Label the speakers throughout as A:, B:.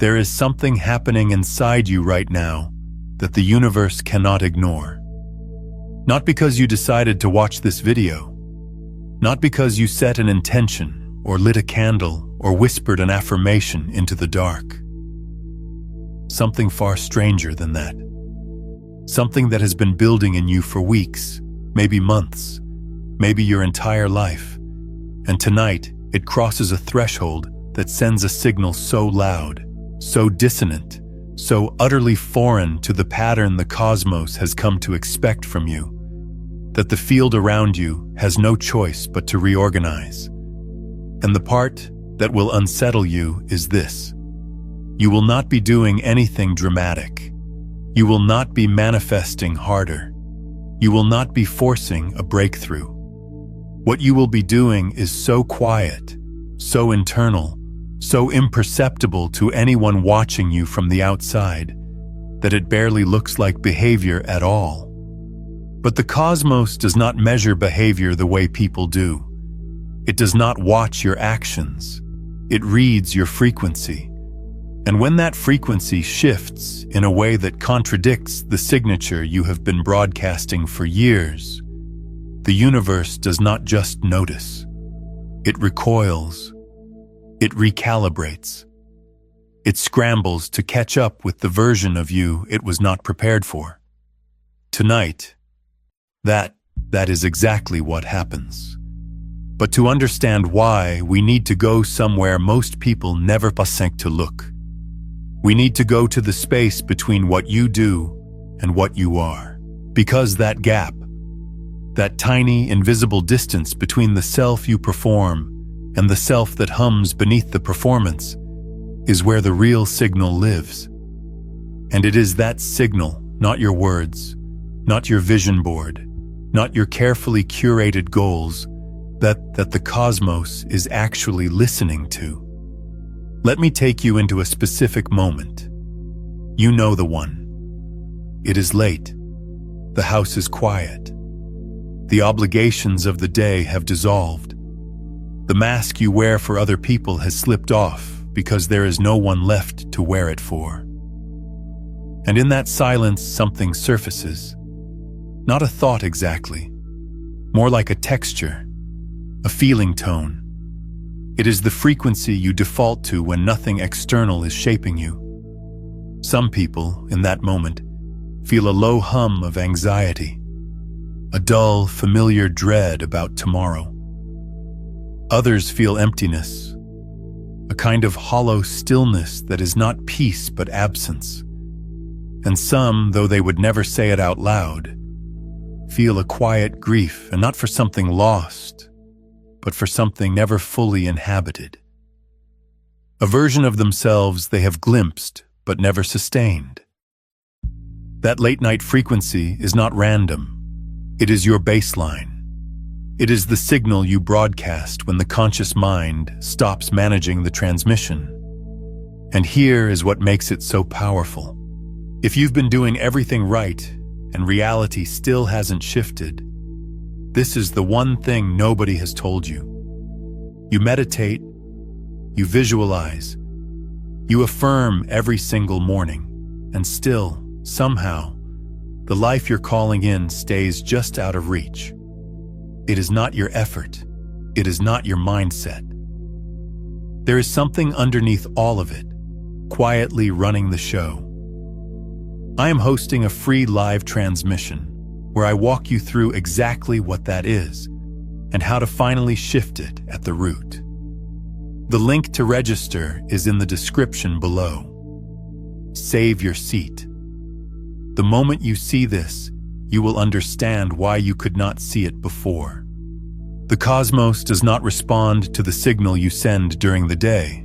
A: There is something happening inside you right now that the universe cannot ignore. Not because you decided to watch this video, not because you set an intention or lit a candle or whispered an affirmation into the dark. Something far stranger than that. Something that has been building in you for weeks, maybe months, maybe your entire life. And tonight, it crosses a threshold that sends a signal so loud, so dissonant, so utterly foreign to the pattern the cosmos has come to expect from you, that the field around you has no choice but to reorganize. And the part that will unsettle you is this. You will not be doing anything dramatic. You will not be manifesting harder. You will not be forcing a breakthrough. What you will be doing is so quiet, so internal, so imperceptible to anyone watching you from the outside that it barely looks like behavior at all. But the cosmos does not measure behavior the way people do. It does not watch your actions. It reads your frequency. And when that frequency shifts in a way that contradicts the signature you have been broadcasting for years, the universe does not just notice. It recoils. It recalibrates. It scrambles to catch up with the version of you it was not prepared for. Tonight, that is exactly what happens. But to understand why, we need to go somewhere most people never think to look. We need to go to the space between what you do and what you are. Because that gap, that tiny, invisible distance between the self you perform and the self that hums beneath the performance, is where the real signal lives. And it is that signal, not your words, not your vision board, not your carefully curated goals, that the cosmos is actually listening to. Let me take you into a specific moment. You know the one. It is late. The house is quiet. The obligations of the day have dissolved. The mask you wear for other people has slipped off because there is no one left to wear it for. And in that silence, something surfaces. Not a thought exactly, more like a texture, a feeling tone. It is the frequency you default to when nothing external is shaping you. Some people, in that moment, feel a low hum of anxiety, a dull, familiar dread about tomorrow. Others feel emptiness, a kind of hollow stillness that is not peace but absence. And some, though they would never say it out loud, feel a quiet grief, and not for something lost, but for something never fully inhabited. A version of themselves they have glimpsed but never sustained. That late-night frequency is not random. It is your baseline. It is the signal you broadcast when the conscious mind stops managing the transmission. And here is what makes it so powerful. If you've been doing everything right and reality still hasn't shifted, this is the one thing nobody has told you. You meditate, you visualize, you affirm every single morning, and still, somehow, the life you're calling in stays just out of reach. It is not your effort. It is not your mindset. There is something underneath all of it, quietly running the show. I am hosting a free live transmission where I walk you through exactly what that is and how to finally shift it at the root. The link to register is in the description below. Save your seat. The moment you see this, you will understand why you could not see it before. The cosmos does not respond to the signal you send during the day,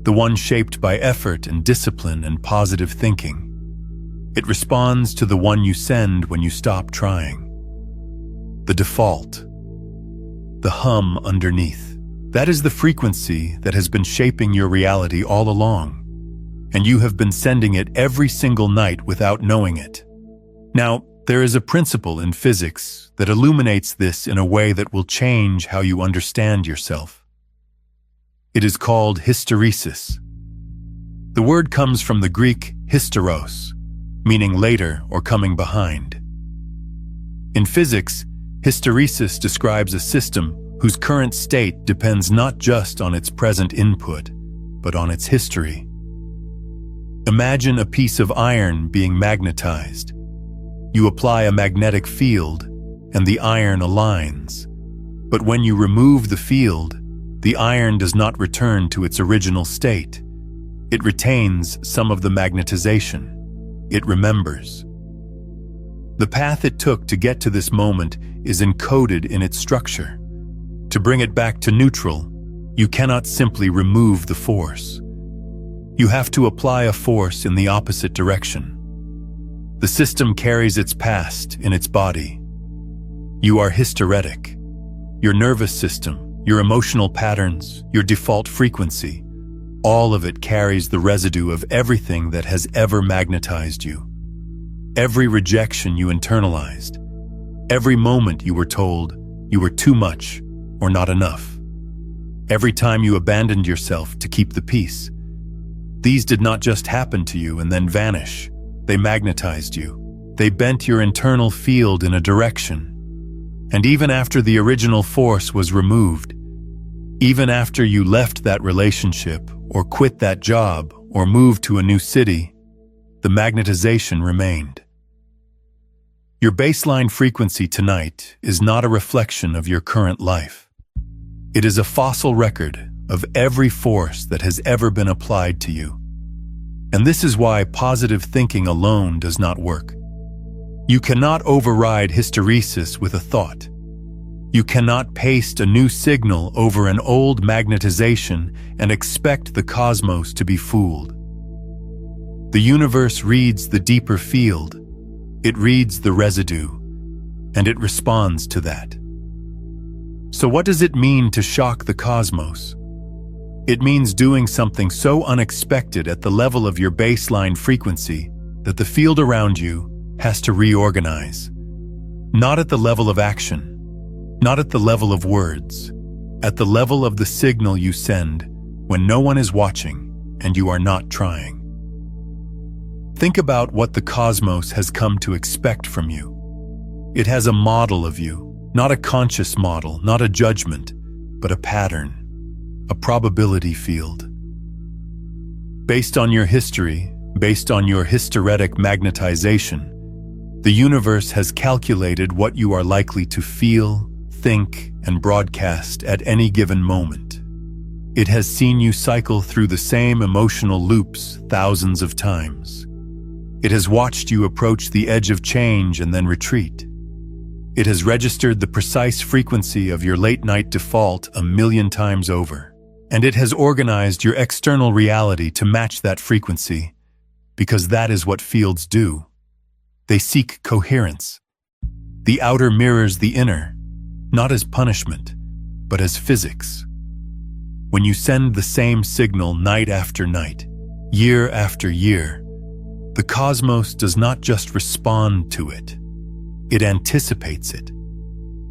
A: the one shaped by effort and discipline and positive thinking. It responds to the one you send when you stop trying. The default. The hum underneath. That is the frequency that has been shaping your reality all along, and you have been sending it every single night without knowing it. Now, there is a principle in physics that illuminates this in a way that will change how you understand yourself. It is called hysteresis. The word comes from the Greek hysteros, meaning later or coming behind. In physics, hysteresis describes a system whose current state depends not just on its present input, but on its history. Imagine a piece of iron being magnetized. You apply a magnetic field, and the iron aligns. But when you remove the field, the iron does not return to its original state. It retains some of the magnetization. It remembers. The path it took to get to this moment is encoded in its structure. To bring it back to neutral, you cannot simply remove the force. You have to apply a force in the opposite direction. The system carries its past in its body. You are hysteretic. Your nervous system, your emotional patterns, your default frequency, all of it carries the residue of everything that has ever magnetized you. Every rejection you internalized, every moment you were told you were too much or not enough, every time you abandoned yourself to keep the peace. These did not just happen to you and then vanish. They magnetized you. They bent your internal field in a direction. And even after the original force was removed, even after you left that relationship or quit that job or moved to a new city, the magnetization remained. Your baseline frequency tonight is not a reflection of your current life. It is a fossil record of every force that has ever been applied to you. And this is why positive thinking alone does not work. You cannot override hysteresis with a thought. You cannot paste a new signal over an old magnetization and expect the cosmos to be fooled. The universe reads the deeper field. It reads the residue, and it responds to that. So what does it mean to shock the cosmos? It means doing something so unexpected at the level of your baseline frequency that the field around you has to reorganize. Not at the level of action, not at the level of words, at the level of the signal you send when no one is watching and you are not trying. Think about what the cosmos has come to expect from you. It has a model of you, not a conscious model, not a judgment, but a pattern, a probability field. Based on your history, based on your hysteretic magnetization, the universe has calculated what you are likely to feel, think, and broadcast at any given moment. It has seen you cycle through the same emotional loops thousands of times. It has watched you approach the edge of change and then retreat. It has registered the precise frequency of your late-night default 1,000,000 times over. And it has organized your external reality to match that frequency, because that is what fields do. They seek coherence. The outer mirrors the inner, not as punishment, but as physics. When you send the same signal night after night, year after year, the cosmos does not just respond to it. It anticipates it.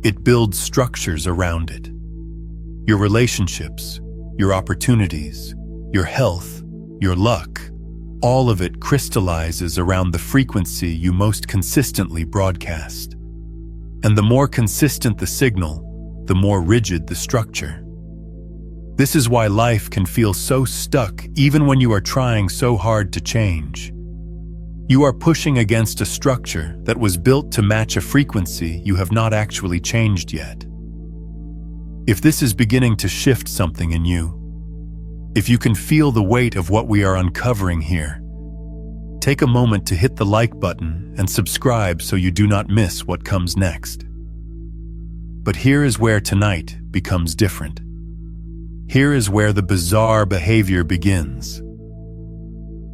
A: It builds structures around it. Your relationships, your opportunities, your health, your luck, all of it crystallizes around the frequency you most consistently broadcast. And the more consistent the signal, the more rigid the structure. This is why life can feel so stuck even when you are trying so hard to change. You are pushing against a structure that was built to match a frequency you have not actually changed yet. If this is beginning to shift something in you, if you can feel the weight of what we are uncovering here, take a moment to hit the like button and subscribe so you do not miss what comes next. But here is where tonight becomes different. Here is where the bizarre behavior begins.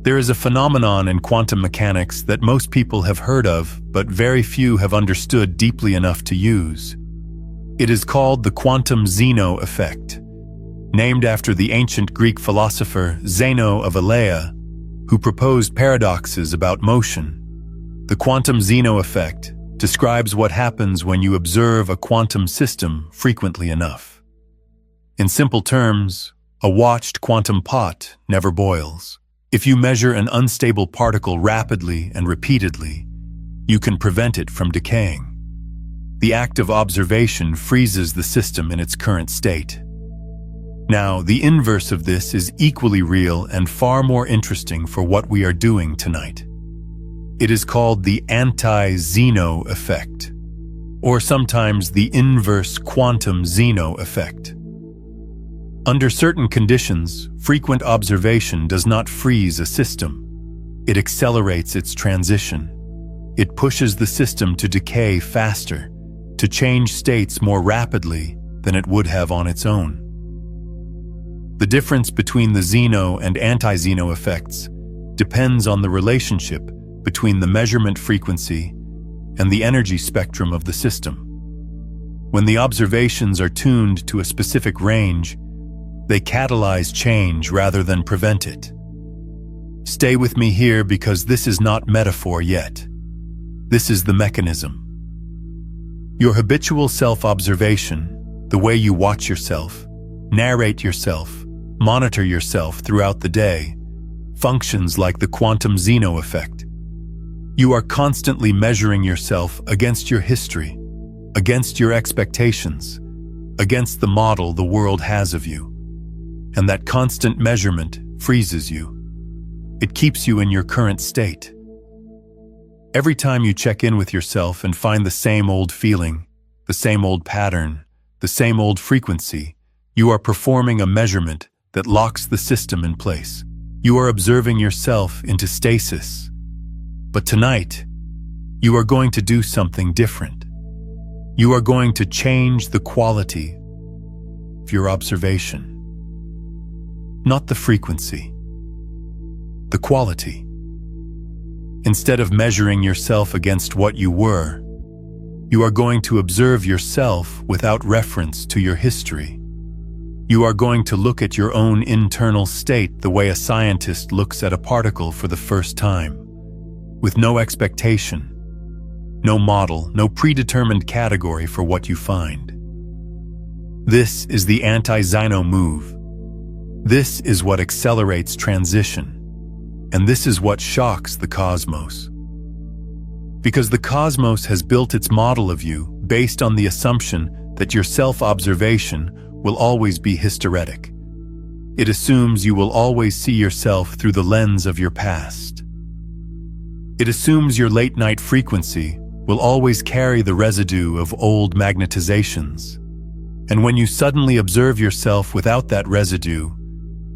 A: There is a phenomenon in quantum mechanics that most people have heard of, but very few have understood deeply enough to use. It is called the quantum Zeno effect, named after the ancient Greek philosopher Zeno of Elea, who proposed paradoxes about motion. The quantum Zeno effect describes what happens when you observe a quantum system frequently enough. In simple terms, a watched quantum pot never boils. If you measure an unstable particle rapidly and repeatedly, you can prevent it from decaying. The act of observation freezes the system in its current state. Now, the inverse of this is equally real and far more interesting for what we are doing tonight. It is called the anti-Zeno effect, or sometimes the inverse quantum Zeno effect. Under certain conditions, frequent observation does not freeze a system. It accelerates its transition. It pushes the system to decay faster, to change states more rapidly than it would have on its own. The difference between the Zeno and anti-Zeno effects depends on the relationship between the measurement frequency and the energy spectrum of the system. When the observations are tuned to a specific range, they catalyze change rather than prevent it. Stay with me here because this is not metaphor yet. This is the mechanism. Your habitual self-observation, the way you watch yourself, narrate yourself, monitor yourself throughout the day, functions like the quantum Zeno effect. You are constantly measuring yourself against your history, against your expectations, against the model the world has of you. And that constant measurement freezes you. It keeps you in your current state. Every time you check in with yourself and find the same old feeling, the same old pattern, the same old frequency, you are performing a measurement that locks the system in place. You are observing yourself into stasis. But tonight, you are going to do something different. You are going to change the quality of your observation. Not the frequency, the quality. Instead of measuring yourself against what you were, you are going to observe yourself without reference to your history. You are going to look at your own internal state the way a scientist looks at a particle for the first time, with no expectation, no model, no predetermined category for what you find. This is the anti-Zeno move. This is what accelerates transition, and this is what shocks the cosmos. Because the cosmos has built its model of you based on the assumption that your self-observation will always be hysteretic. It assumes you will always see yourself through the lens of your past. It assumes your late-night frequency will always carry the residue of old magnetizations. And when you suddenly observe yourself without that residue,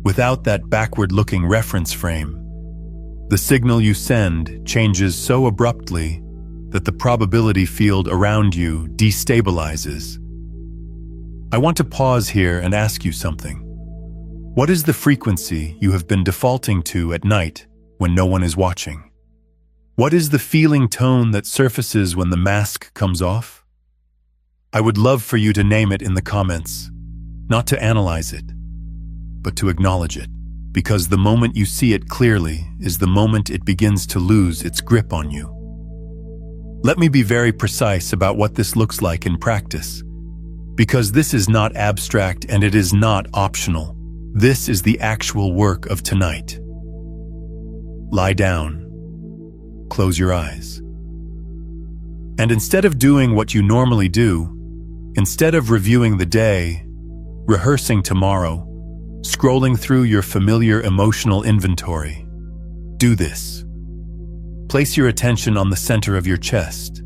A: without that backward-looking reference frame, the signal you send changes so abruptly that the probability field around you destabilizes. I want to pause here and ask you something. What is the frequency you have been defaulting to at night when no one is watching? What is the feeling tone that surfaces when the mask comes off? I would love for you to name it in the comments, not to analyze it, but to acknowledge it, because the moment you see it clearly is the moment it begins to lose its grip on you. Let me be very precise about what this looks like in practice, because this is not abstract and it is not optional. This is the actual work of tonight. Lie down. Close your eyes. And instead of doing what you normally do, instead of reviewing the day, rehearsing tomorrow, scrolling through your familiar emotional inventory, do this. Place your attention on the center of your chest.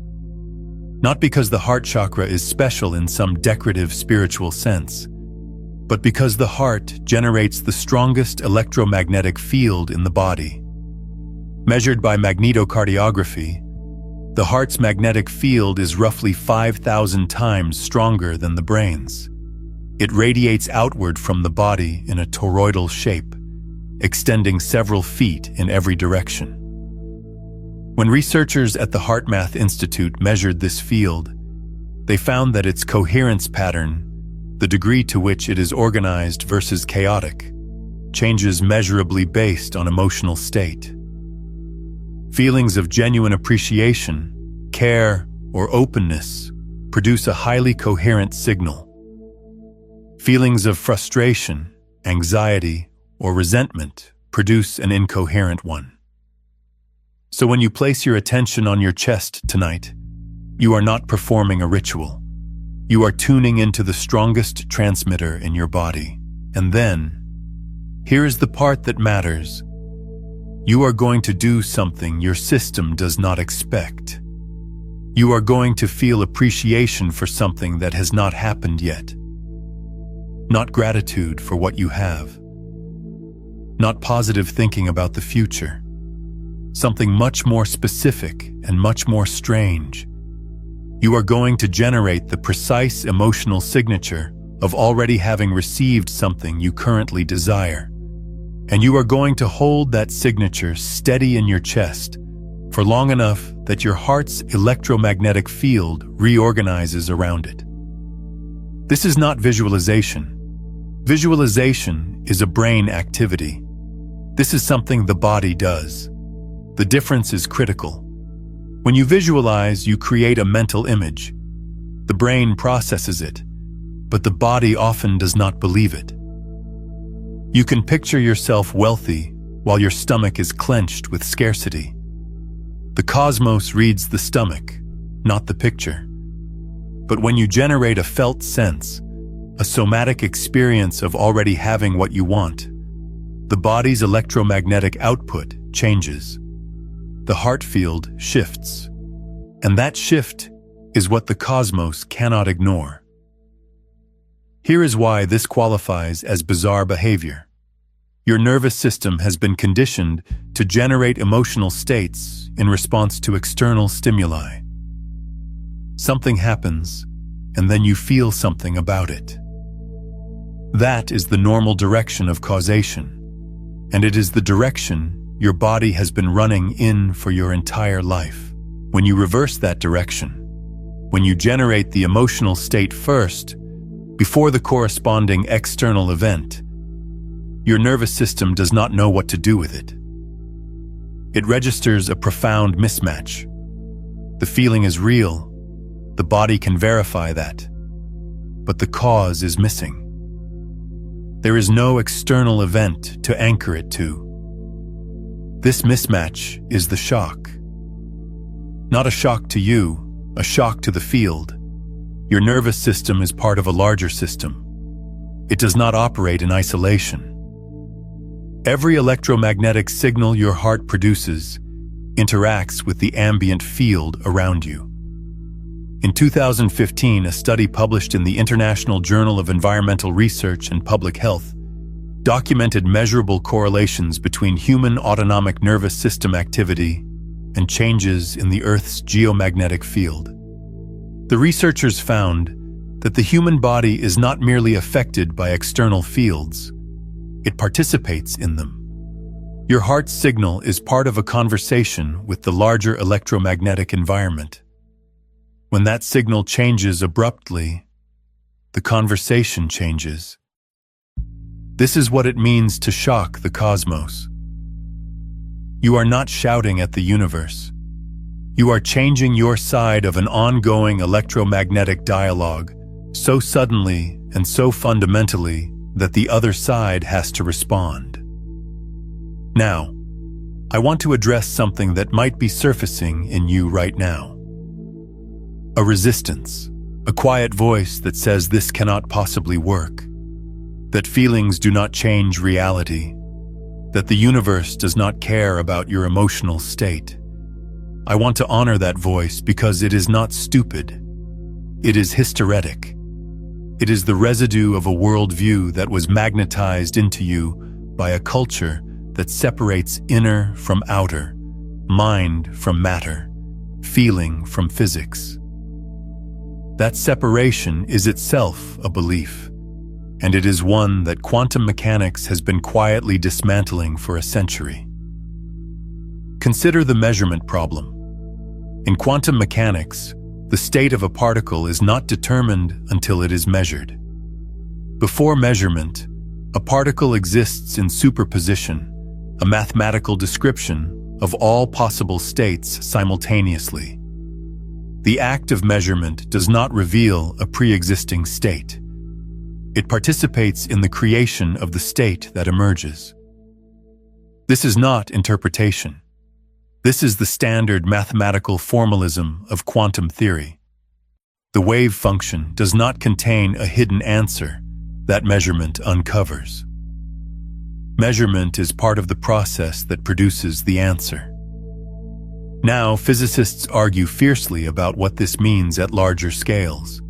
A: Not because the heart chakra is special in some decorative spiritual sense, but because the heart generates the strongest electromagnetic field in the body. Measured by magnetocardiography, the heart's magnetic field is roughly 5,000 times stronger than the brain's. It radiates outward from the body in a toroidal shape, extending several feet in every direction. When researchers at the HeartMath Institute measured this field, they found that its coherence pattern, the degree to which it is organized versus chaotic, changes measurably based on emotional state. Feelings of genuine appreciation, care, or openness produce a highly coherent signal. Feelings of frustration, anxiety, or resentment produce an incoherent one. So when you place your attention on your chest tonight, you are not performing a ritual. You are tuning into the strongest transmitter in your body. And then, here is the part that matters. You are going to do something your system does not expect. You are going to feel appreciation for something that has not happened yet. Not gratitude for what you have. Not positive thinking about the future. Something much more specific and much more strange. You are going to generate the precise emotional signature of already having received something you currently desire. And you are going to hold that signature steady in your chest for long enough that your heart's electromagnetic field reorganizes around it. This is not visualization. Visualization is a brain activity. This is something the body does. The difference is critical. When you visualize, you create a mental image. The brain processes it, but the body often does not believe it. You can picture yourself wealthy while your stomach is clenched with scarcity. The cosmos reads the stomach, not the picture. But when you generate a felt sense, a somatic experience of already having what you want, the body's electromagnetic output changes. The heart field shifts. And that shift is what the cosmos cannot ignore. Here is why this qualifies as bizarre behavior. Your nervous system has been conditioned to generate emotional states in response to external stimuli. Something happens, and then you feel something about it. That is the normal direction of causation, and it is the direction your body has been running in for your entire life. When you reverse that direction, when you generate the emotional state first, before the corresponding external event, your nervous system does not know what to do with it. It registers a profound mismatch. The feeling is real. The body can verify that. But the cause is missing. There is no external event to anchor it to. This mismatch is the shock. Not a shock to you, a shock to the field. Your nervous system is part of a larger system. It does not operate in isolation. Every electromagnetic signal your heart produces interacts with the ambient field around you. In 2015, a study published in the International Journal of Environmental Research and Public Health documented measurable correlations between human autonomic nervous system activity and changes in the Earth's geomagnetic field. The researchers found that the human body is not merely affected by external fields, it participates in them. Your heart's signal is part of a conversation with the larger electromagnetic environment. When that signal changes abruptly, the conversation changes. This is what it means to shock the cosmos. You are not shouting at the universe. You are changing your side of an ongoing electromagnetic dialogue so suddenly and so fundamentally that the other side has to respond. Now, I want to address something that might be surfacing in you right now. A resistance, a quiet voice that says this cannot possibly work, that feelings do not change reality, that the universe does not care about your emotional state. I want to honor that voice because it is not stupid. It is hysteretic. It is the residue of a worldview that was magnetized into you by a culture that separates inner from outer, mind from matter, feeling from physics. That separation is itself a belief, and it is one that quantum mechanics has been quietly dismantling for a century. Consider the measurement problem. In quantum mechanics, the state of a particle is not determined until it is measured. Before measurement, a particle exists in superposition, a mathematical description of all possible states simultaneously. The act of measurement does not reveal a pre-existing state. It participates in the creation of the state that emerges. This is not interpretation. This is the standard mathematical formalism of quantum theory. The wave function does not contain a hidden answer that measurement uncovers. Measurement is part of the process that produces the answer. Now, physicists argue fiercely about what this means at larger scales.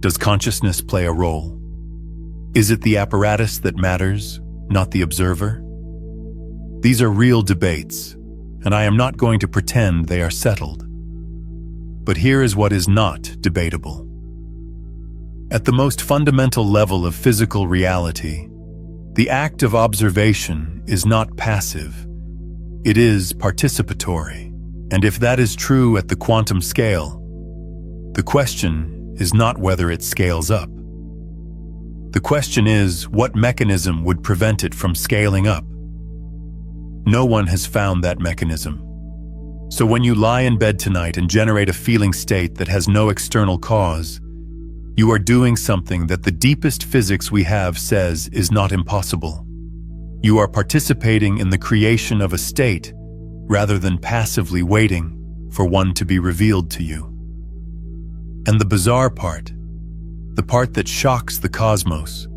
A: Does consciousness play a role? Is it the apparatus that matters, not the observer? These are real debates, and I am not going to pretend they are settled. But here is what is not debatable. At the most fundamental level of physical reality, the act of observation is not passive. It is participatory. And if that is true at the quantum scale, the question is not whether it scales up. The question is, what mechanism would prevent it from scaling up? No one has found that mechanism. So when you lie in bed tonight and generate a feeling state that has no external cause, you are doing something that the deepest physics we have says is not impossible. You are participating in the creation of a state rather than passively waiting for one to be revealed to you. And the bizarre part, the part that shocks the cosmos,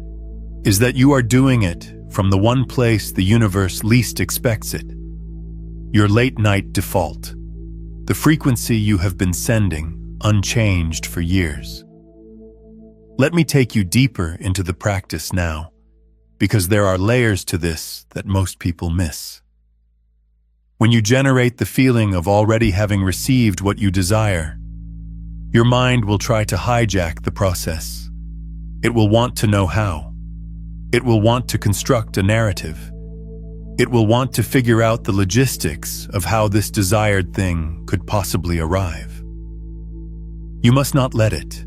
A: is that you are doing it from the one place the universe least expects it, your late-night default, the frequency you have been sending unchanged for years. Let me take you deeper into the practice now, because there are layers to this that most people miss. When you generate the feeling of already having received what you desire, your mind will try to hijack the process. It will want to know how. It will want to construct a narrative. It will want to figure out the logistics of how this desired thing could possibly arrive. You must not let it.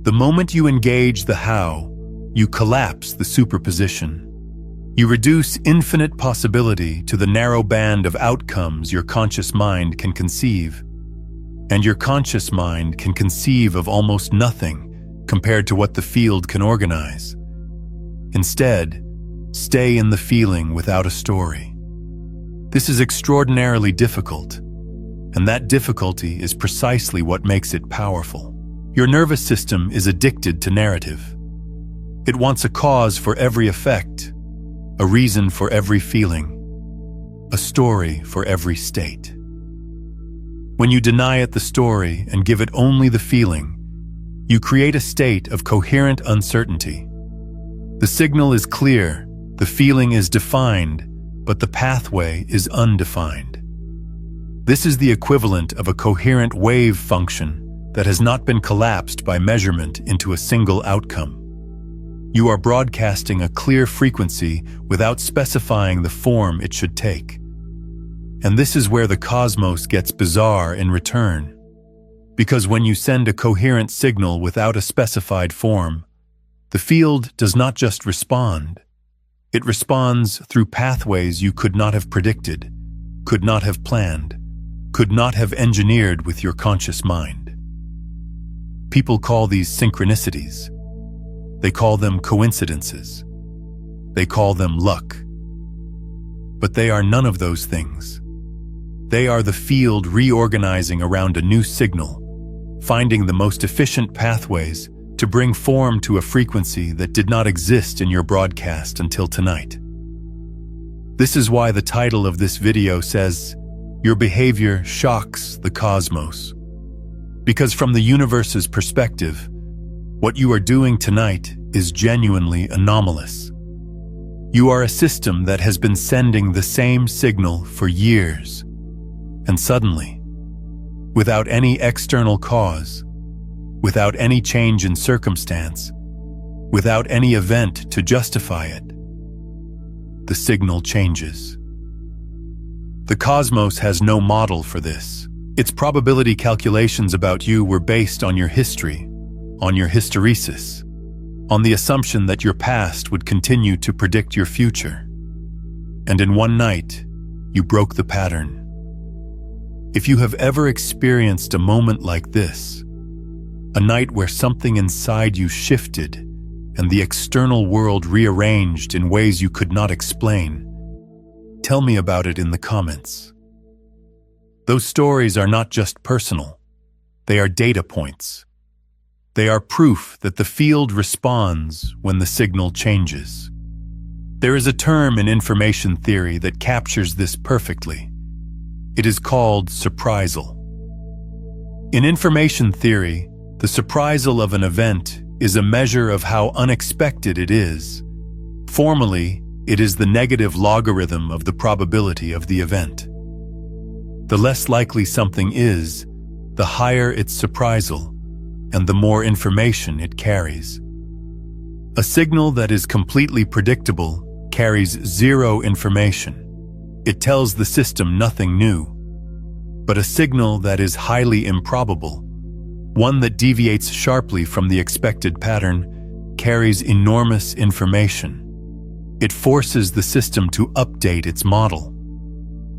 A: The moment you engage the how, you collapse the superposition. You reduce infinite possibility to the narrow band of outcomes your conscious mind can conceive. And your conscious mind can conceive of almost nothing compared to what the field can organize. Instead, stay in the feeling without a story. This is extraordinarily difficult, and that difficulty is precisely what makes it powerful. Your nervous system is addicted to narrative. It wants a cause for every effect, a reason for every feeling, a story for every state. When you deny it the story and give it only the feeling, you create a state of coherent uncertainty. The signal is clear, the feeling is defined, but the pathway is undefined. This is the equivalent of a coherent wave function that has not been collapsed by measurement into a single outcome. You are broadcasting a clear frequency without specifying the form it should take. And this is where the cosmos gets bizarre in return. Because when you send a coherent signal without a specified form, the field does not just respond. It responds through pathways you could not have predicted, could not have planned, could not have engineered with your conscious mind. People call these synchronicities. They call them coincidences. They call them luck. But they are none of those things. They are the field reorganizing around a new signal, finding the most efficient pathways to bring form to a frequency that did not exist in your broadcast until tonight. This is why the title of this video says, "Your behavior shocks the cosmos." Because from the universe's perspective, what you are doing tonight is genuinely anomalous. You are a system that has been sending the same signal for years, and suddenly, without any external cause, without any change in circumstance, without any event to justify it, the signal changes. The cosmos has no model for this. Its probability calculations about you were based on your history, on your hysteresis, on the assumption that your past would continue to predict your future. And in one night, you broke the pattern. If you have ever experienced a moment like this, a night where something inside you shifted and the external world rearranged in ways you could not explain, Tell me about it in the comments. Those stories are not just personal. They are data points. They are proof that the field responds when the signal changes. There is a term in information theory that captures this perfectly. It is called surprisal. In information theory, the surprisal of an event is a measure of how unexpected it is. Formally, it is the negative logarithm of the probability of the event. The less likely something is, the higher its surprisal, and the more information it carries. A signal that is completely predictable carries zero information. It tells the system nothing new. But a signal that is highly improbable, one that deviates sharply from the expected pattern, carries enormous information. It forces the system to update its model.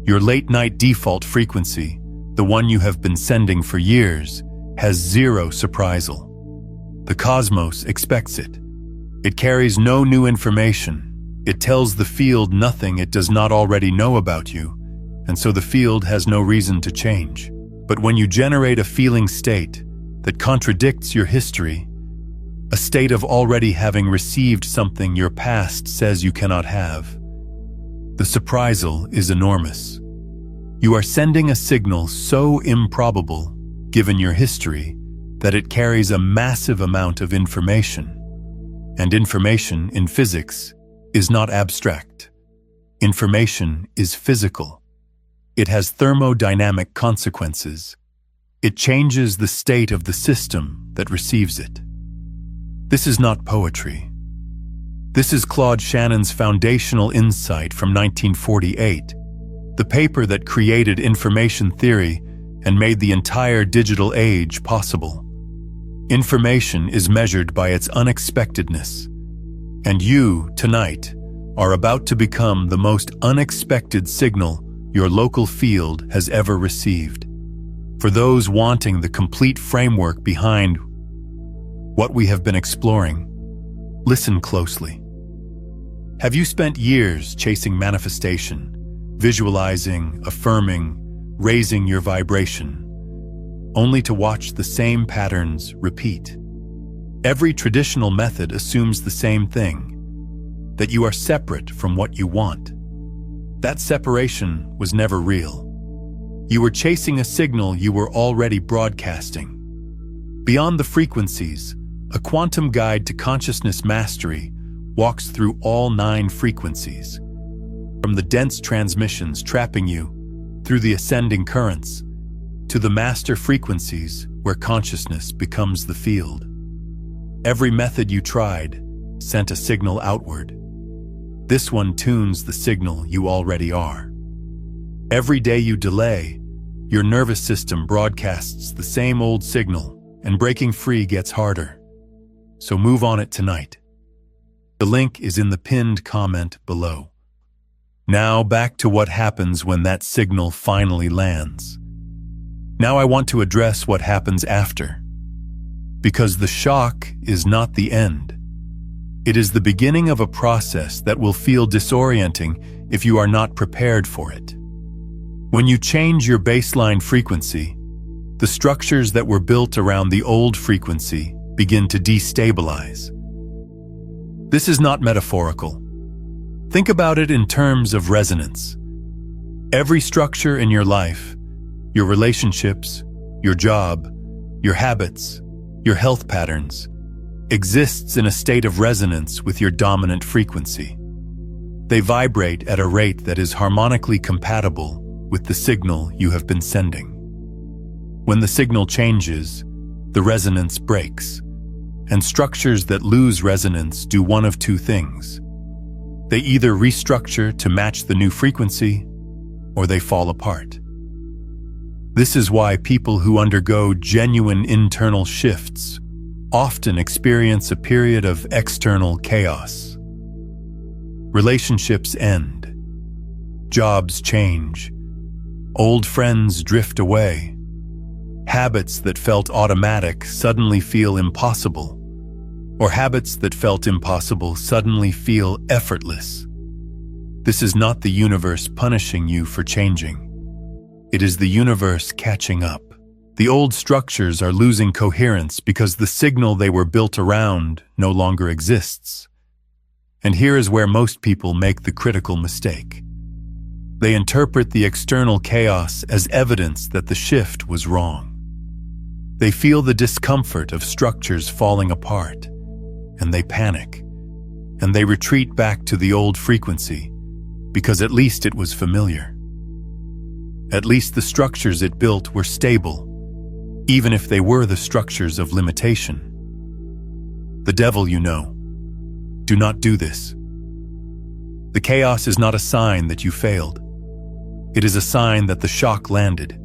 A: Your late-night default frequency, the one you have been sending for years, has zero surprisal. The cosmos expects it. It carries no new information. It tells the field nothing it does not already know about you, and so the field has no reason to change. But when you generate a feeling state that contradicts your history, a state of already having received something your past says you cannot have, the surprisal is enormous. You are sending a signal so improbable, given your history, that it carries a massive amount of information. And information in physics is not abstract. Information is physical. It has thermodynamic consequences. It changes the state of the system that receives it. This is not poetry. This is Claude Shannon's foundational insight from 1948, the paper that created information theory and made the entire digital age possible. Information is measured by its unexpectedness, and you, tonight, are about to become the most unexpected signal your local field has ever received. For those wanting the complete framework behind what we have been exploring, listen closely. Have you spent years chasing manifestation, visualizing, affirming, raising your vibration, only to watch the same patterns repeat? Every traditional method assumes the same thing, that you are separate from what you want. That separation was never real. You were chasing a signal you were already broadcasting. Beyond the frequencies, a quantum guide to consciousness mastery walks through all 9 frequencies, from the dense transmissions trapping you, through the ascending currents, to the master frequencies where consciousness becomes the field. Every method you tried sent a signal outward. This one tunes the signal you already are. Every day you delay, your nervous system broadcasts the same old signal, and breaking free gets harder. So move on it tonight. The link is in the pinned comment below. Now back to what happens when that signal finally lands. Now I want to address what happens after. Because the shock is not the end. It is the beginning of a process that will feel disorienting if you are not prepared for it. When you change your baseline frequency, the structures that were built around the old frequency begin to destabilize. This is not metaphorical. Think about it in terms of resonance. Every structure in your life, your relationships, your job, your habits, your health patterns, exists in a state of resonance with your dominant frequency. They vibrate at a rate that is harmonically compatible with the signal you have been sending. When the signal changes, the resonance breaks, and structures that lose resonance do one of 2 things. They either restructure to match the new frequency, or they fall apart. This is why people who undergo genuine internal shifts often experience a period of external chaos. Relationships end. Jobs change. Old friends drift away. Habits that felt automatic suddenly feel impossible, or habits that felt impossible suddenly feel effortless. This is not the universe punishing you for changing. It is the universe catching up. The old structures are losing coherence because the signal they were built around no longer exists. And here is where most people make the critical mistake. They interpret the external chaos as evidence that the shift was wrong. They feel the discomfort of structures falling apart, and they panic, and they retreat back to the old frequency, because at least it was familiar. At least the structures it built were stable, even if they were the structures of limitation. The devil, you know. Do not do this. The chaos is not a sign that you failed. It is a sign that the shock landed.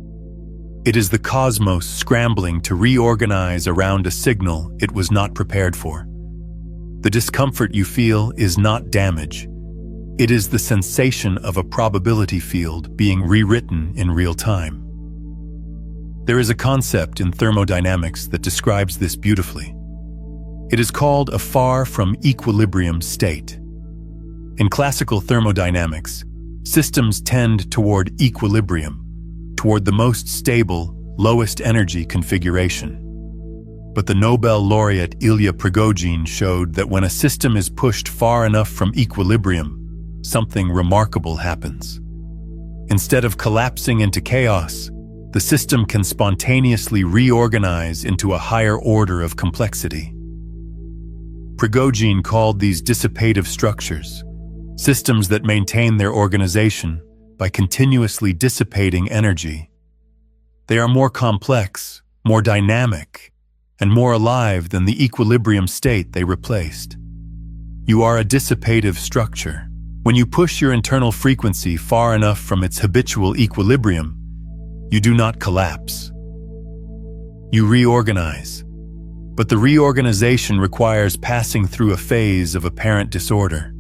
A: It is the cosmos scrambling to reorganize around a signal it was not prepared for. The discomfort you feel is not damage. It is the sensation of a probability field being rewritten in real time. There is a concept in thermodynamics that describes this beautifully. It is called a far from equilibrium state. In classical thermodynamics, systems tend toward equilibrium, toward the most stable, lowest energy configuration. But the Nobel laureate Ilya Prigogine showed that when a system is pushed far enough from equilibrium, something remarkable happens. Instead of collapsing into chaos, the system can spontaneously reorganize into a higher order of complexity. Prigogine called these dissipative structures, systems that maintain their organization by continuously dissipating energy. They are more complex, more dynamic, and more alive than the equilibrium state they replaced. You are a dissipative structure. When you push your internal frequency far enough from its habitual equilibrium, you do not collapse. You reorganize. But the reorganization requires passing through a phase of apparent disorder.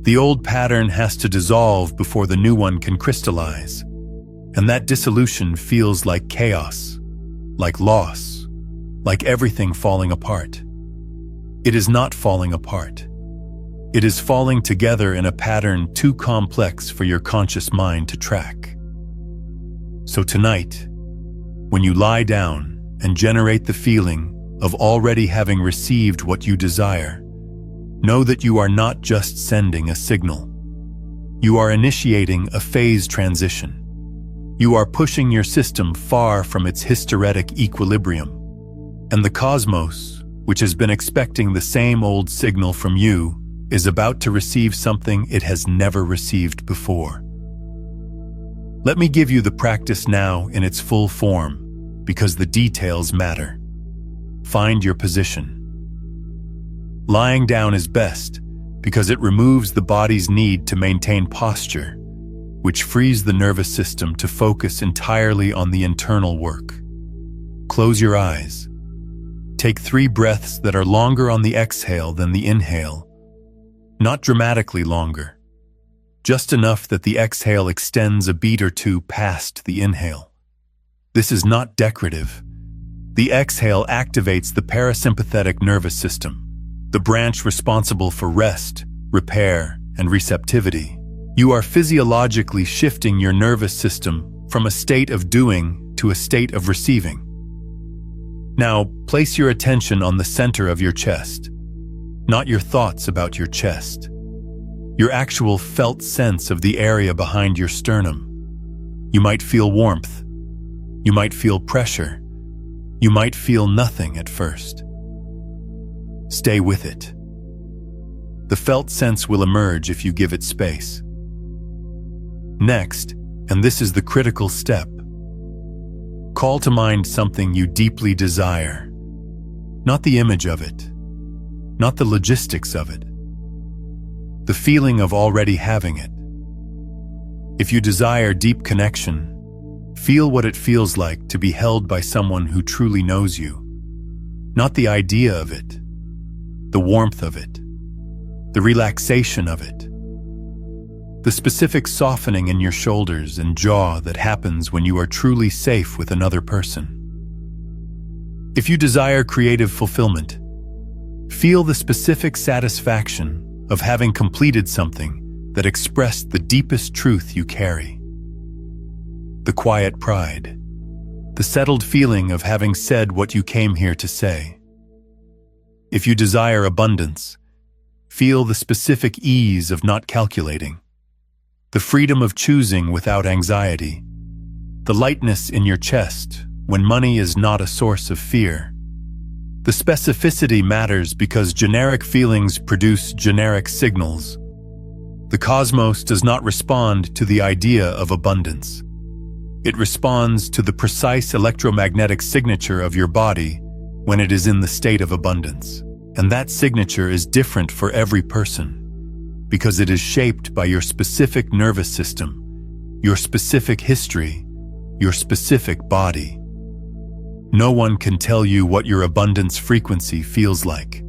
A: The old pattern has to dissolve before the new one can crystallize. And that dissolution feels like chaos, like loss, like everything falling apart. It is not falling apart. It is falling together in a pattern too complex for your conscious mind to track. So tonight, when you lie down and generate the feeling of already having received what you desire, know that you are not just sending a signal. You are initiating a phase transition. You are pushing your system far from its hysteretic equilibrium. And the cosmos, which has been expecting the same old signal from you, is about to receive something it has never received before. Let me give you the practice now in its full form, because the details matter. Find your position. Lying down is best because it removes the body's need to maintain posture, which frees the nervous system to focus entirely on the internal work. Close your eyes. Take 3 breaths that are longer on the exhale than the inhale. Not dramatically longer, just enough that the exhale extends a beat or two past the inhale. This is not decorative. The exhale activates the parasympathetic nervous system, the branch responsible for rest, repair, and receptivity. You are physiologically shifting your nervous system from a state of doing to a state of receiving. Now, place your attention on the center of your chest, not your thoughts about your chest, your actual felt sense of the area behind your sternum. You might feel warmth. You might feel pressure. You might feel nothing at first. Stay with it. The felt sense will emerge if you give it space. Next, and this is the critical step, call to mind something you deeply desire. Not the image of it, not the logistics of it, the feeling of already having it. If you desire deep connection, feel what it feels like to be held by someone who truly knows you. Not the idea of it, the warmth of it, the relaxation of it, the specific softening in your shoulders and jaw that happens when you are truly safe with another person. If you desire creative fulfillment, feel the specific satisfaction of having completed something that expressed the deepest truth you carry. The quiet pride, the settled feeling of having said what you came here to say. If you desire abundance, feel the specific ease of not calculating, the freedom of choosing without anxiety, the lightness in your chest when money is not a source of fear. The specificity matters because generic feelings produce generic signals. The cosmos does not respond to the idea of abundance. It responds to the precise electromagnetic signature of your body when it is in the state of abundance. And that signature is different for every person because it is shaped by your specific nervous system, your specific history, your specific body. No one can tell you what your abundance frequency feels like.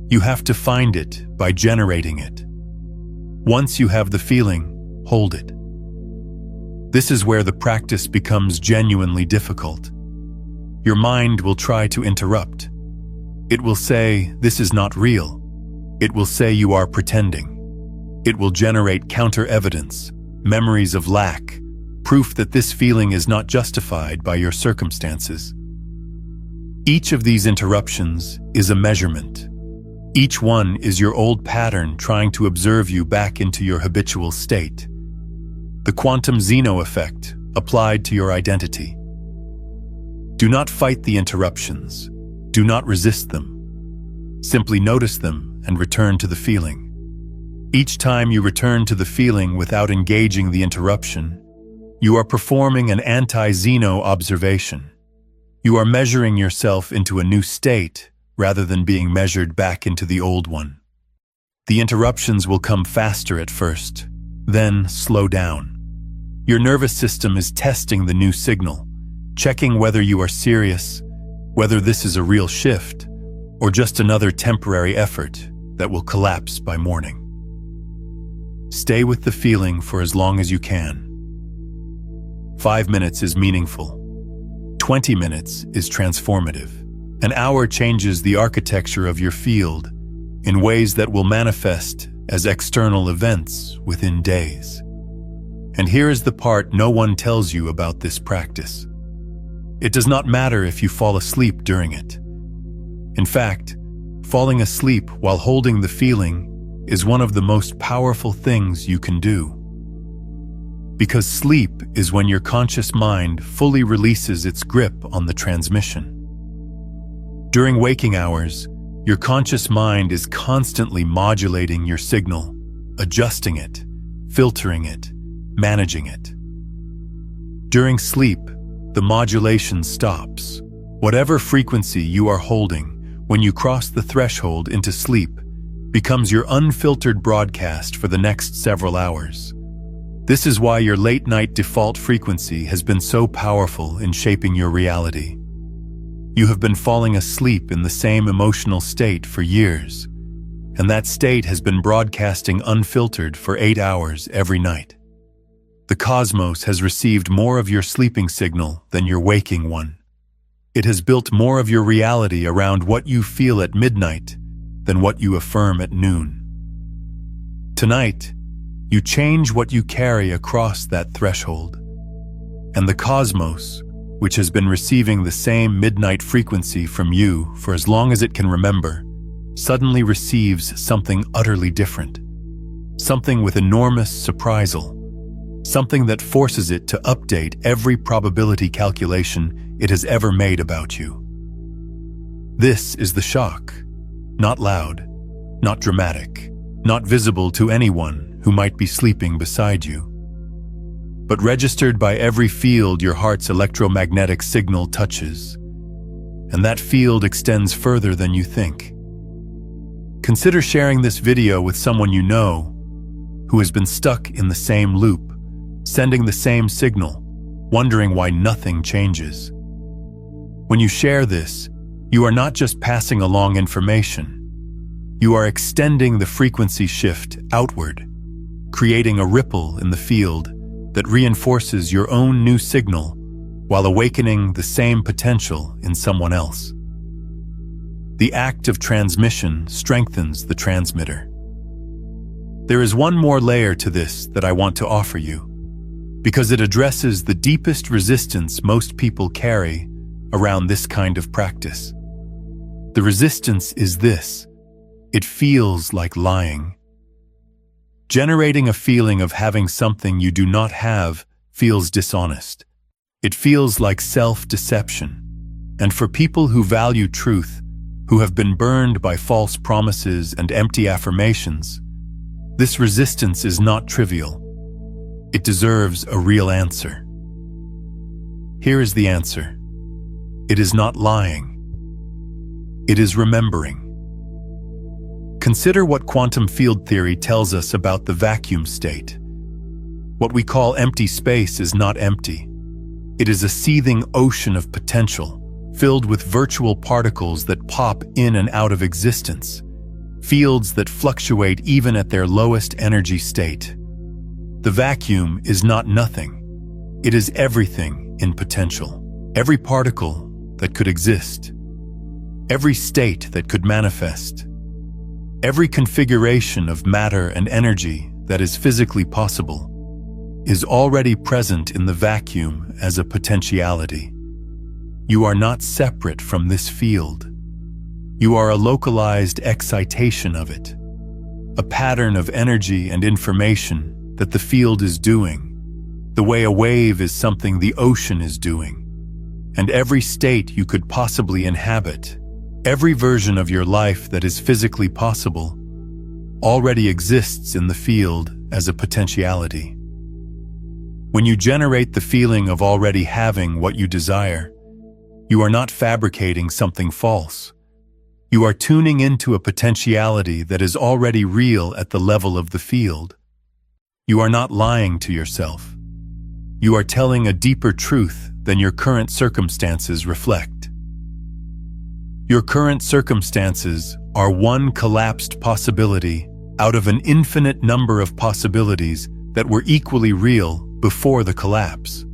A: You have to find it by generating it. Once you have the feeling, hold it. This is where the practice becomes genuinely difficult. Your mind will try to interrupt. It will say, "This is not real." It will say you are pretending. It will generate counter-evidence, memories of lack, proof that this feeling is not justified by your circumstances. Each of these interruptions is a measurement. Each one is your old pattern trying to observe you back into your habitual state. The quantum Zeno effect applied to your identity. Do not fight the interruptions. Do not resist them. Simply notice them and return to the feeling. Each time you return to the feeling without engaging the interruption, you are performing an anti-Zeno observation. You are measuring yourself into a new state rather than being measured back into the old one. The interruptions will come faster at first, then slow down. Your nervous system is testing the new signal, checking whether you are serious, whether this is a real shift, or just another temporary effort that will collapse by morning. Stay with the feeling for as long as you can. 5 minutes is meaningful. 20 minutes is transformative. An hour changes the architecture of your field in ways that will manifest as external events within days. And here is the part no one tells you about this practice. It does not matter if you fall asleep during it. In fact, falling asleep while holding the feeling is one of the most powerful things you can do. Because sleep is when your conscious mind fully releases its grip on the transmission. During waking hours, your conscious mind is constantly modulating your signal, adjusting it, filtering it, managing it. During sleep, the modulation stops. Whatever frequency you are holding when you cross the threshold into sleep becomes your unfiltered broadcast for the next several hours. This is why your late-night default frequency has been so powerful in shaping your reality. You have been falling asleep in the same emotional state for years, and that state has been broadcasting unfiltered for 8 hours every night. The cosmos has received more of your sleeping signal than your waking one. It has built more of your reality around what you feel at midnight than what you affirm at noon. Tonight, you change what you carry across that threshold, and the cosmos, which has been receiving the same midnight frequency from you for as long as it can remember, suddenly receives something utterly different, something with enormous surprisal, something that forces it to update every probability calculation it has ever made about you. This is the shock, not loud, not dramatic, not visible to anyone who might be sleeping beside you, but registered by every field your heart's electromagnetic signal touches, and that field extends further than you think. Consider sharing this video with someone you know who has been stuck in the same loop, sending the same signal, wondering why nothing changes. When you share this, you are not just passing along information. You are extending the frequency shift outward, creating a ripple in the field that reinforces your own new signal while awakening the same potential in someone else. The act of transmission strengthens the transmitter. There is one more layer to this that I want to offer you, because it addresses the deepest resistance most people carry around this kind of practice. The resistance is this: it feels like lying. Generating a feeling of having something you do not have feels dishonest. It feels like self-deception. And for people who value truth, who have been burned by false promises and empty affirmations, this resistance is not trivial. It deserves a real answer. Here is the answer. It is not lying. It is remembering. Consider what quantum field theory tells us about the vacuum state. What we call empty space is not empty. It is a seething ocean of potential, filled with virtual particles that pop in and out of existence, fields that fluctuate even at their lowest energy state. The vacuum is not nothing. It is everything in potential. Every particle that could exist. Every state that could manifest. Every configuration of matter and energy that is physically possible is already present in the vacuum as a potentiality. You are not separate from this field. You are a localized excitation of it, a pattern of energy and information that the field is doing, the way a wave is something the ocean is doing. And every state you could possibly inhabit, every version of your life that is physically possible, already exists in the field as a potentiality. When you generate the feeling of already having what you desire, you are not fabricating something false. You are tuning into a potentiality that is already real at the level of the field. You are not lying to yourself. You are telling a deeper truth than your current circumstances reflect. Your current circumstances are one collapsed possibility out of an infinite number of possibilities that were equally real before the collapse.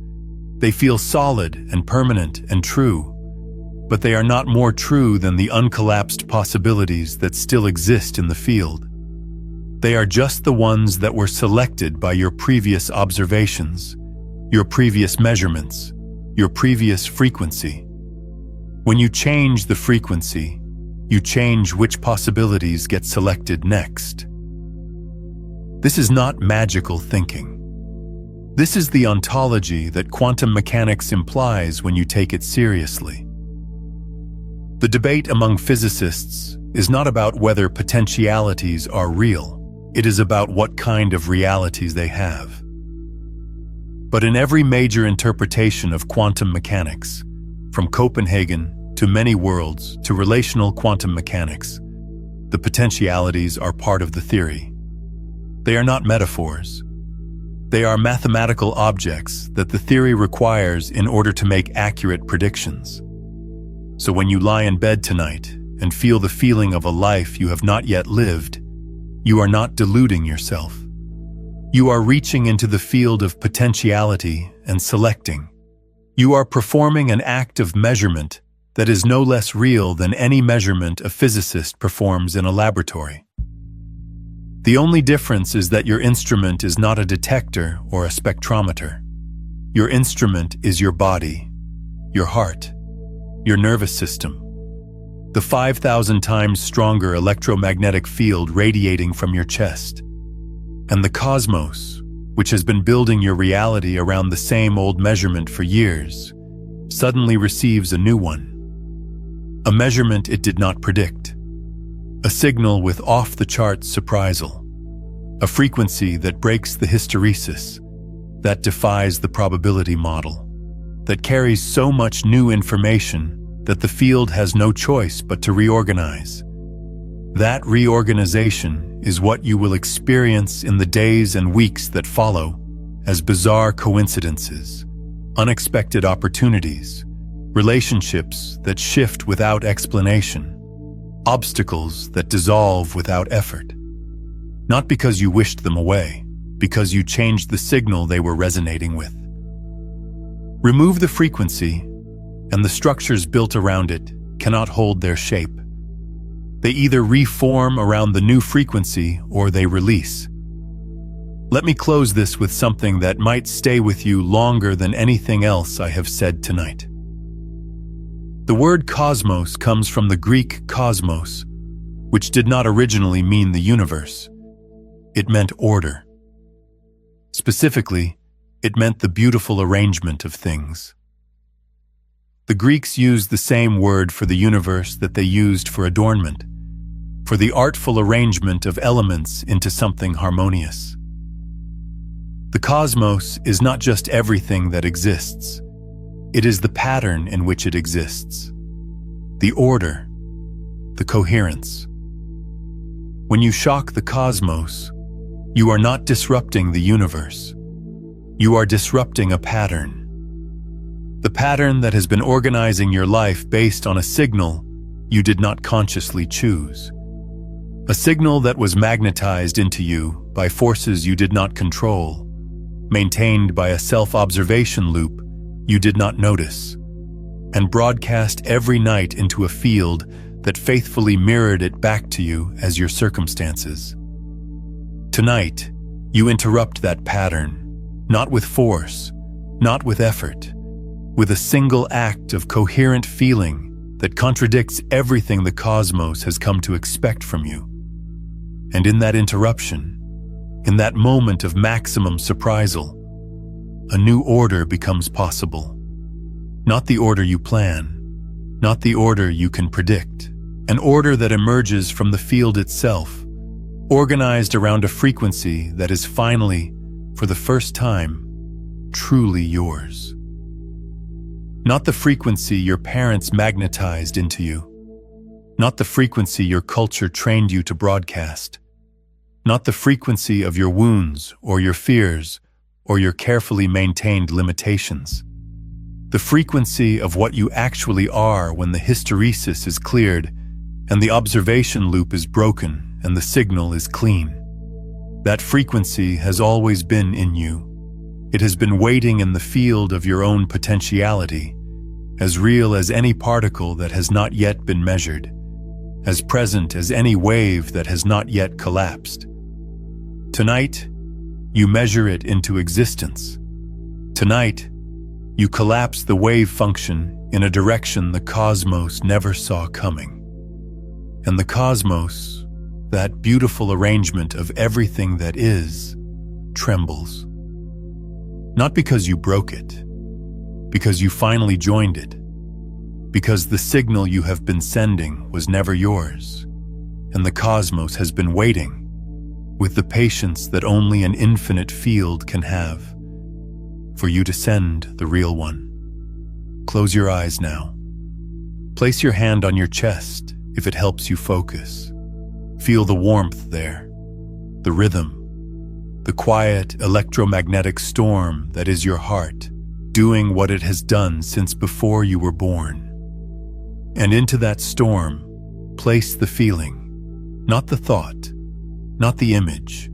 A: They feel solid and permanent and true, but they are not more true than the uncollapsed possibilities that still exist in the field. They are just the ones that were selected by your previous observations, your previous measurements, your previous frequency. When you change the frequency, you change which possibilities get selected next. This is not magical thinking. This is the ontology that quantum mechanics implies when you take it seriously. The debate among physicists is not about whether potentialities are real. It is about what kind of realities they have. But in every major interpretation of quantum mechanics, from Copenhagen to many worlds to relational quantum mechanics, the potentialities are part of the theory. They are not metaphors. They are mathematical objects that the theory requires in order to make accurate predictions. So when you lie in bed tonight and feel the feeling of a life you have not yet lived, you are not deluding yourself. You are reaching into the field of potentiality and selecting. You are performing an act of measurement that is no less real than any measurement a physicist performs in a laboratory. The only difference is that your instrument is not a detector or a spectrometer. Your instrument is your body, your heart, your nervous system, the 5,000 times stronger electromagnetic field radiating from your chest, and the cosmos, which has been building your reality around the same old measurement for years, suddenly receives a new one. A measurement it did not predict. A signal with off-the-charts surprisal. A frequency that breaks the hysteresis, that defies the probability model, that carries so much new information that the field has no choice but to reorganize. That reorganization is what you will experience in the days and weeks that follow as bizarre coincidences, unexpected opportunities, relationships that shift without explanation, obstacles that dissolve without effort. Not because you wished them away, because you changed the signal they were resonating with. Remove the frequency, and the structures built around it cannot hold their shape. They either reform around the new frequency or they release, Let me close this with something that might stay with you longer than anything else I have said tonight. The word cosmos comes from the Greek kosmos, which did not originally mean the universe. It meant order. Specifically, it meant the beautiful arrangement of things. The Greeks used the same word for the universe that they used for adornment, for the artful arrangement of elements into something harmonious. The cosmos is not just everything that exists. It is the pattern in which it exists, the order, the coherence. When you shock the cosmos, you are not disrupting the universe. You are disrupting a pattern. The pattern that has been organizing your life based on a signal you did not consciously choose. A signal that was magnetized into you by forces you did not control, maintained by a self-observation loop you did not notice, and broadcast every night into a field that faithfully mirrored it back to you as your circumstances. Tonight, you interrupt that pattern, not with force, not with effort, with a single act of coherent feeling that contradicts everything the cosmos has come to expect from you. And in that interruption, in that moment of maximum surprisal, a new order becomes possible. Not the order you plan, not the order you can predict, an order that emerges from the field itself, organized around a frequency that is finally, for the first time, truly yours. Not the frequency your parents magnetized into you, not the frequency your culture trained you to broadcast, not the frequency of your wounds or your fears or your carefully maintained limitations. The frequency of what you actually are when the hysteresis is cleared and the observation loop is broken and the signal is clean. That frequency has always been in you. It has been waiting in the field of your own potentiality, as real as any particle that has not yet been measured, as present as any wave that has not yet collapsed. Tonight, you measure it into existence. Tonight, you collapse the wave function in a direction the cosmos never saw coming. And the cosmos, that beautiful arrangement of everything that is, trembles. Not because you broke it, because you finally joined it, because the signal you have been sending was never yours, and the cosmos has been waiting, with the patience that only an infinite field can have, for you to send the real one. Close your eyes now. Place your hand on your chest if it helps you focus. Feel the warmth there, the rhythm, the quiet electromagnetic storm that is your heart, doing what it has done since before you were born. And into that storm, place the feeling, not the thought, not the image,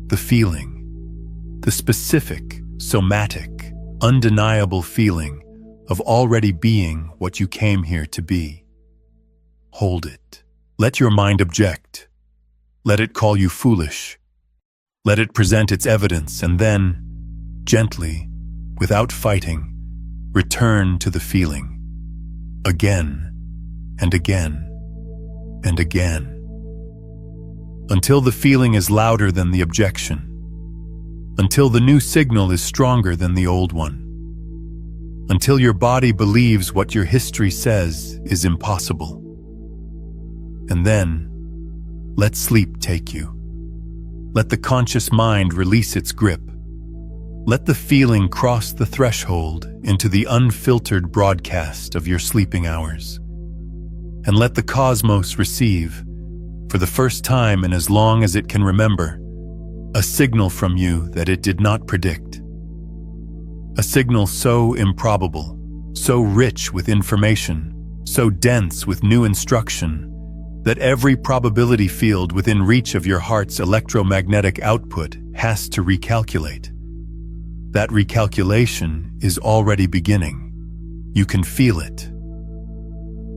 A: the feeling, the specific, somatic, undeniable feeling of already being what you came here to be. Hold it. Let your mind object. Let it call you foolish. Let it present its evidence and then, gently, without fighting, return to the feeling. Again, and again, and again. Until the feeling is louder than the objection. Until the new signal is stronger than the old one. Until your body believes what your history says is impossible. And then, let sleep take you. Let the conscious mind release its grip. Let the feeling cross the threshold into the unfiltered broadcast of your sleeping hours. And let the cosmos receive, for the first time in as long as it can remember, a signal from you that it did not predict. A signal so improbable, so rich with information, so dense with new instruction, that every probability field within reach of your heart's electromagnetic output has to recalculate. That recalculation is already beginning. You can feel it.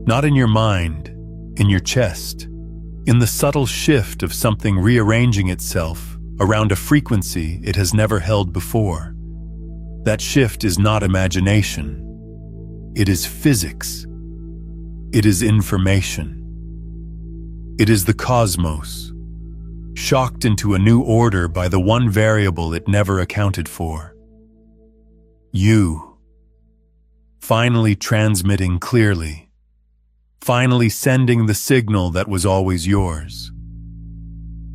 A: Not in your mind, in your chest, in the subtle shift of something rearranging itself around a frequency it has never held before. That shift is not imagination. It is physics. It is information. It is the cosmos, shocked into a new order by the one variable it never accounted for. You, finally transmitting clearly, finally sending the signal that was always yours.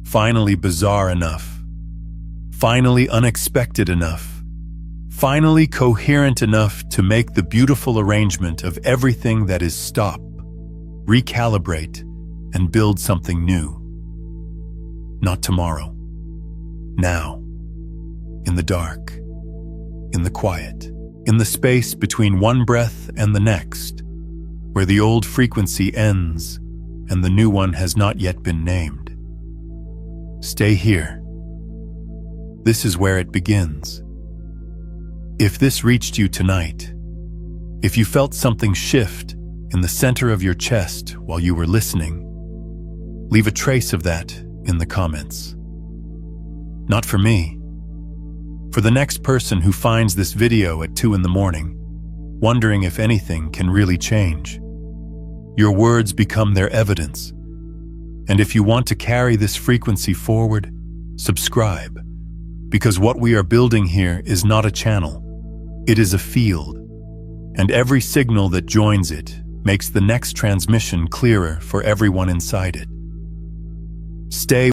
A: Finally bizarre enough, finally unexpected enough, finally coherent enough to make the beautiful arrangement of everything that is stop, recalibrate, and build something new. Not tomorrow. Now. In the dark. In the quiet. In the space between one breath and the next, where the old frequency ends and the new one has not yet been named. Stay here. This is where it begins. If this reached you tonight, if you felt something shift in the center of your chest while you were listening, leave a trace of that in the comments. Not for me. For the next person who finds this video at 2 a.m, wondering if anything can really change. Your words become their evidence. And if you want to carry this frequency forward, subscribe. Because what we are building here is not a channel. It is a field. And every signal that joins it makes the next transmission clearer for everyone inside it. Stay